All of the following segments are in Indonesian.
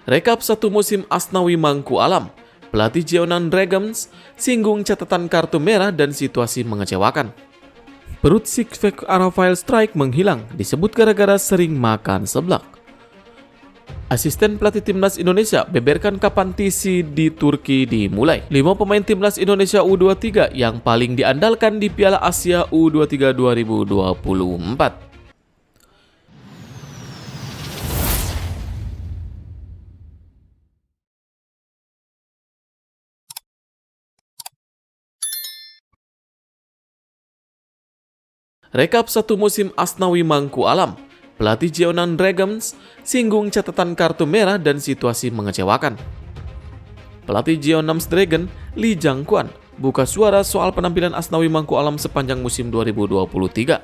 Rekap satu musim Asnawi Mangku Alam, pelatih Jeonam Dragons singgung catatan kartu merah dan situasi mengecewakan. Perut six-pack Rafael Strike menghilang disebut gara-gara sering makan seblak. Asisten pelatih timnas Indonesia beberkan kapan TC di Turki dimulai. 5 pemain timnas Indonesia U23 yang paling diandalkan di Piala Asia U23 2024. Rekap satu musim Asnawi Mangku Alam, pelatih Jeonam Dragons singgung catatan kartu merah dan situasi mengecewakan. Pelatih Jeonam Dragons, Lee Jang-kwon, buka suara soal penampilan Asnawi Mangku Alam sepanjang musim 2023.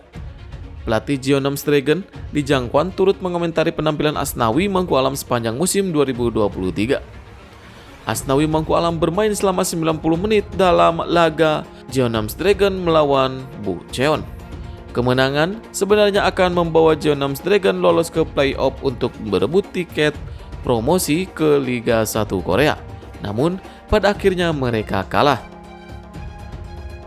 Pelatih Jeonam Dragons, Lee Jang-kwon turut mengomentari penampilan Asnawi Mangku Alam sepanjang musim 2023. Asnawi Mangku Alam bermain selama 90 menit dalam laga Jeonam Dragons melawan Bucheon. Kemenangan sebenarnya akan membawa Jeonam Dragons lolos ke playoff untuk berebut tiket promosi ke Liga 1 Korea. Namun, pada akhirnya mereka kalah.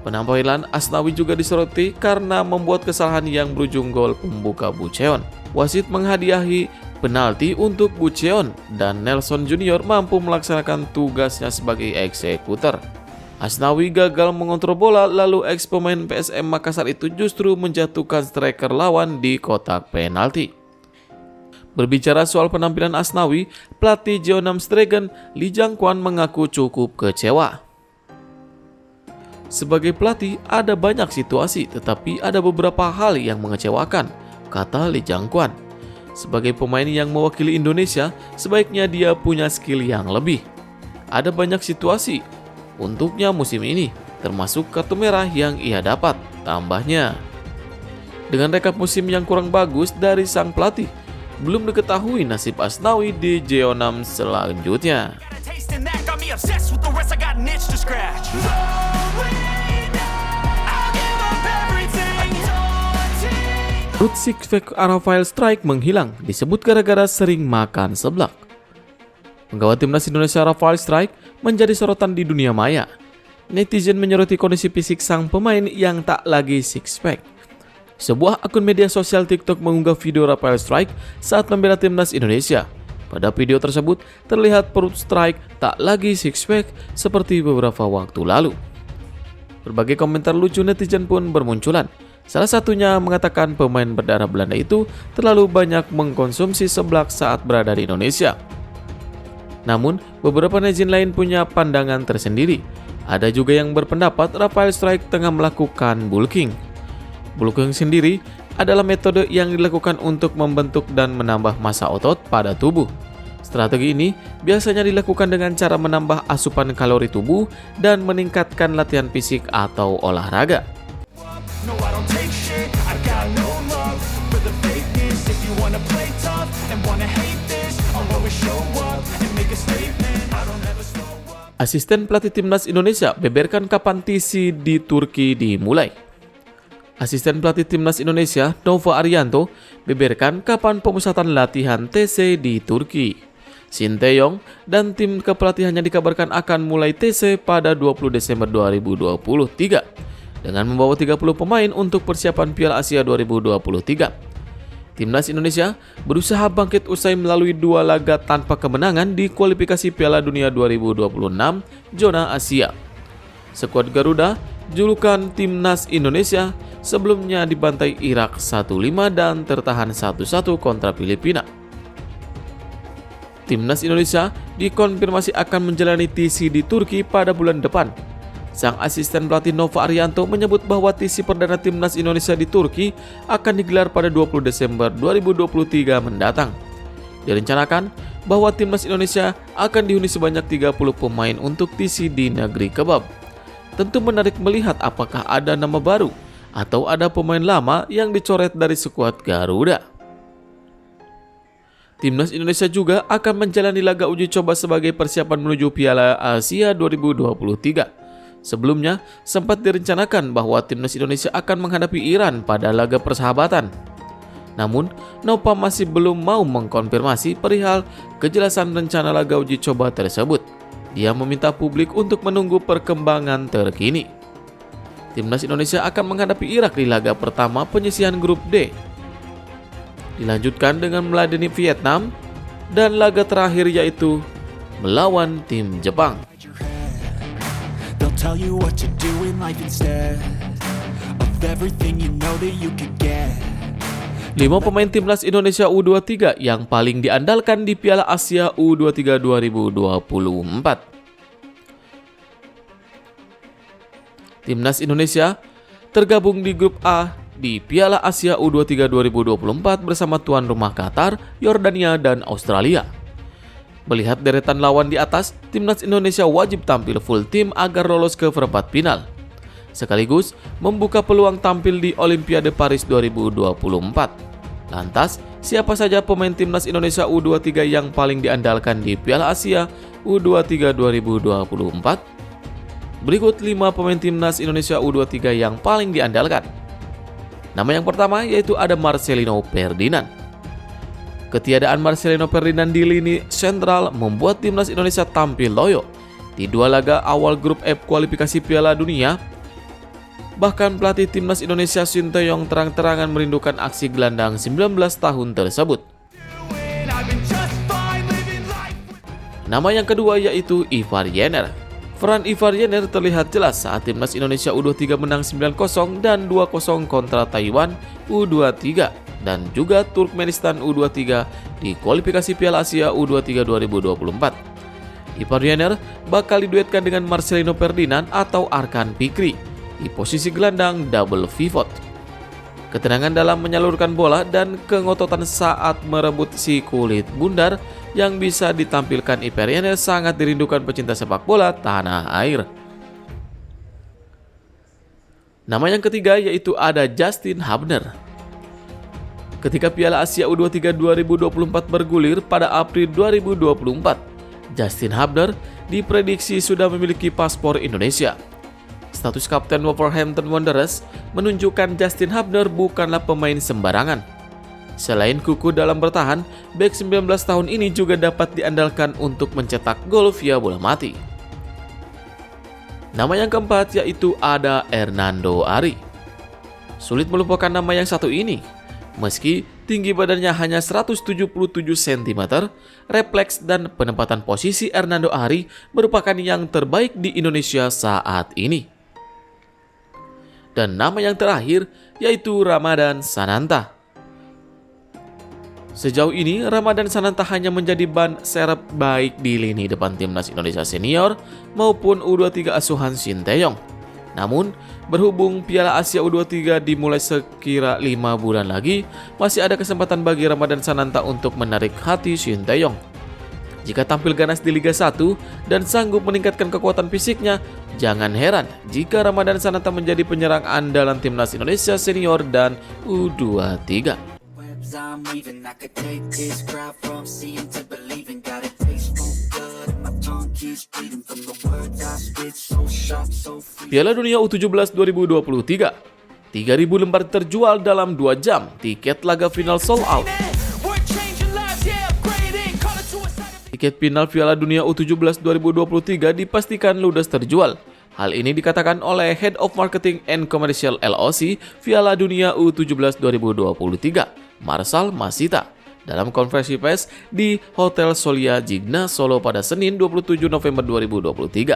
Penampilan Asnawi juga disoroti karena membuat kesalahan yang berujung gol pembuka Bucheon. Wasit menghadiahi penalti untuk Bucheon dan Nelson Junior mampu melaksanakan tugasnya sebagai eksekutor. Asnawi gagal mengontrol bola, lalu ex pemain PSM Makassar itu justru menjatuhkan striker lawan di kotak penalti. Berbicara soal penampilan Asnawi, pelatih Jeonam Dragons Lee Jang-kwon mengaku cukup kecewa. Sebagai pelatih, ada banyak situasi, tetapi ada beberapa hal yang mengecewakan, kata Lee Jang-kwon. Sebagai pemain yang mewakili Indonesia, sebaiknya dia punya skill yang lebih. Ada banyak situasi untuknya musim ini, termasuk kartu merah yang ia dapat, tambahnya. Dengan rekap musim yang kurang bagus dari sang pelatih, belum diketahui nasib Asnawi di Jeonam selanjutnya. Perut six-pack Rafael Strike menghilang disebut gara-gara sering makan seblak. Penggawa timnas Indonesia Rafael Strike menjadi sorotan di dunia maya. Netizen menyoroti kondisi fisik sang pemain yang tak lagi six-pack. Sebuah akun media sosial TikTok mengunggah video Rafael Strike saat membela timnas Indonesia. Pada video tersebut terlihat perut Strike tak lagi six-pack seperti beberapa waktu lalu. Berbagai komentar lucu netizen pun bermunculan. Salah satunya mengatakan pemain berdarah Belanda itu terlalu banyak mengkonsumsi seblak saat berada di Indonesia. Namun, beberapa netizen lain punya pandangan tersendiri. Ada juga yang berpendapat Rafael Strike tengah melakukan bulking. Bulking sendiri adalah metode yang dilakukan untuk membentuk dan menambah massa otot pada tubuh. Strategi ini biasanya dilakukan dengan cara menambah asupan kalori tubuh dan meningkatkan latihan fisik atau olahraga. Asisten pelatih timnas Indonesia beberkan kapan TC di Turki dimulai. Asisten pelatih timnas Indonesia Nova Arianto beberkan kapan pemusatan latihan TC di Turki. Shin Tae-yong dan tim kepelatihannya dikabarkan akan mulai TC pada 20 Desember 2023 dengan membawa 30 pemain untuk persiapan Piala Asia 2023. Timnas Indonesia berusaha bangkit usai melalui 2 laga tanpa kemenangan di kualifikasi Piala Dunia 2026 zona Asia. Skuad Garuda, julukan Timnas Indonesia, sebelumnya dibantai Irak 1-5 dan tertahan 1-1 kontra Filipina. Timnas Indonesia dikonfirmasi akan menjalani TC di Turki pada bulan depan. Sang asisten pelatih Nova Arianto menyebut bahwa TC perdana timnas Indonesia di Turki akan digelar pada 20 Desember 2023 mendatang. Direncanakan bahwa timnas Indonesia akan dihuni sebanyak 30 pemain untuk TC di negeri kebab. Tentu menarik melihat apakah ada nama baru atau ada pemain lama yang dicoret dari skuad Garuda. Timnas Indonesia juga akan menjalani laga uji coba sebagai persiapan menuju Piala Asia 2023. Sebelumnya, sempat direncanakan bahwa timnas Indonesia akan menghadapi Iran pada laga persahabatan. Namun, Nova masih belum mau mengkonfirmasi perihal kejelasan rencana laga uji coba tersebut. Dia meminta publik untuk menunggu perkembangan terkini. Timnas Indonesia akan menghadapi Irak di laga pertama penyisihan grup D. Dilanjutkan dengan meladeni Vietnam dan laga terakhir yaitu melawan tim Jepang. Tell you what to do in life instead of everything you know that you could get. 5 pemain timnas Indonesia U23 yang paling diandalkan di Piala Asia U23 2024. Timnas Indonesia tergabung di grup A di Piala Asia U23 2024 bersama tuan rumah Qatar, Yordania, dan Australia. Melihat deretan lawan di atas, timnas Indonesia wajib tampil full tim agar lolos ke perempat final, sekaligus membuka peluang tampil di Olimpiade Paris 2024. Lantas, siapa saja pemain timnas Indonesia U23 yang paling diandalkan di Piala Asia U23 2024? Berikut 5 pemain timnas Indonesia U23 yang paling diandalkan. Nama yang pertama yaitu ada Marcelino Ferdinand. Ketiadaan Marcelino Ferdinand di lini sentral membuat timnas Indonesia tampil loyo di 2 laga awal grup F kualifikasi Piala Dunia. Bahkan pelatih timnas Indonesia Sinteyong terang-terangan merindukan aksi gelandang 19 tahun tersebut. Nama yang kedua yaitu Ivar Jenner. Peran Ivar Jenner terlihat jelas saat timnas Indonesia U23 menang 9-0 dan 2-0 kontra Taiwan U23. Dan juga Turkmenistan U23 di kualifikasi Piala Asia U23 2024. Ivar Jenner bakal diduetkan dengan Marcelino Ferdinand atau Arkan Fikri di posisi gelandang double pivot. Ketenangan dalam menyalurkan bola dan kengototan saat merebut si kulit bundar yang bisa ditampilkan Ivar Jenner sangat dirindukan pecinta sepak bola tanah air. Nama yang ketiga yaitu ada Justin Hubner. Ketika Piala Asia U23 2024 bergulir pada April 2024, Justin Hubner diprediksi sudah memiliki paspor Indonesia. Status kapten Wolverhampton Wanderers menunjukkan Justin Hubner bukanlah pemain sembarangan. Selain kuku dalam bertahan, bek 19 tahun ini juga dapat diandalkan untuk mencetak gol via bola mati. Nama yang keempat yaitu ada Hernando Ari. Sulit melupakan nama yang satu ini. Meski tinggi badannya hanya 177 cm, refleks dan penempatan posisi Hernando Ari merupakan yang terbaik di Indonesia saat ini. Dan nama yang terakhir yaitu Ramadan Sananta. Sejauh ini Ramadan Sananta hanya menjadi ban serep baik di lini depan timnas Indonesia senior maupun U23 asuhan Sinteyong. Namun, berhubung Piala Asia U23 dimulai sekira 5 bulan lagi, masih ada kesempatan bagi Ramadan Sananta untuk menarik hati Sinteyong. Jika tampil ganas di Liga 1 dan sanggup meningkatkan kekuatan fisiknya, jangan heran jika Ramadan Sananta menjadi penyerang andalan timnas Indonesia senior dan U23. Piala Dunia U17 2023, 3.000 lembar terjual dalam 2 jam, tiket laga final sold out. Tiket final Piala Dunia U17 2023 dipastikan ludes terjual. Hal ini dikatakan oleh Head of Marketing and Commercial LOC Piala Dunia U17 2023, Marsal Masita, dalam konferensi pers di Hotel Solia Jigna Solo pada Senin 27 November 2023.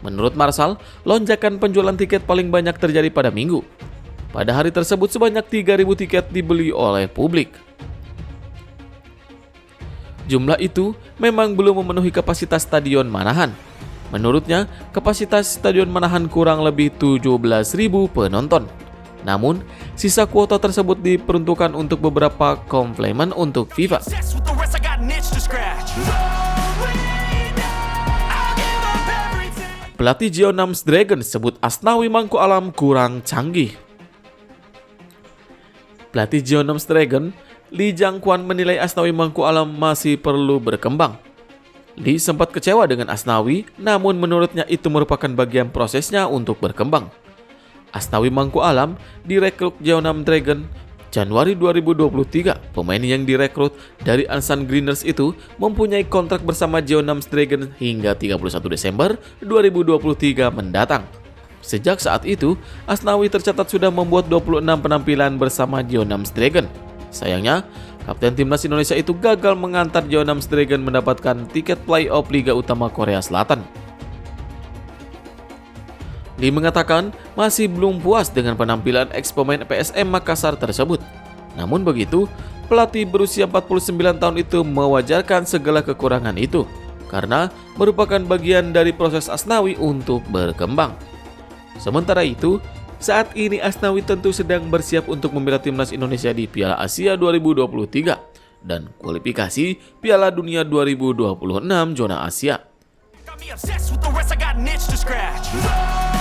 Menurut Marsal, lonjakan penjualan tiket paling banyak terjadi pada Minggu. Pada hari tersebut sebanyak 3.000 tiket dibeli oleh publik. Jumlah itu memang belum memenuhi kapasitas Stadion Manahan. Menurutnya, kapasitas Stadion Manahan kurang lebih 17.000 penonton. Namun, sisa kuota tersebut diperuntukkan untuk beberapa komplemen untuk FIFA. Pelatih Jeonnam Dragons sebut Asnawi Mangku Alam kurang canggih. Pelatih Jeonnam Dragons, Lee Jang-kwan, menilai Asnawi Mangku Alam masih perlu berkembang. Lee sempat kecewa dengan Asnawi, namun menurutnya itu merupakan bagian prosesnya untuk berkembang. Asnawi Mangku Alam direkrut Jeonnam Dragons Januari 2023, pemain yang direkrut dari Ansan Greeners itu mempunyai kontrak bersama Jeonnam Dragons hingga 31 Desember 2023 mendatang. Sejak saat itu, Asnawi tercatat sudah membuat 26 penampilan bersama Jeonnam Dragons. Sayangnya, kapten timnas Indonesia itu gagal mengantar Jeonnam Dragons mendapatkan tiket playoff Liga Utama Korea Selatan. Lee mengatakan masih belum puas dengan penampilan ex-pemain PSM Makassar tersebut. Namun begitu, pelatih berusia 49 tahun itu mewajarkan segala kekurangan itu karena merupakan bagian dari proses Asnawi untuk berkembang. Sementara itu, saat ini Asnawi tentu sedang bersiap untuk membela timnas Indonesia di Piala Asia 2023 dan kualifikasi Piala Dunia 2026 zona Asia. Got me obsessed with the rest, I got an itch to scratch.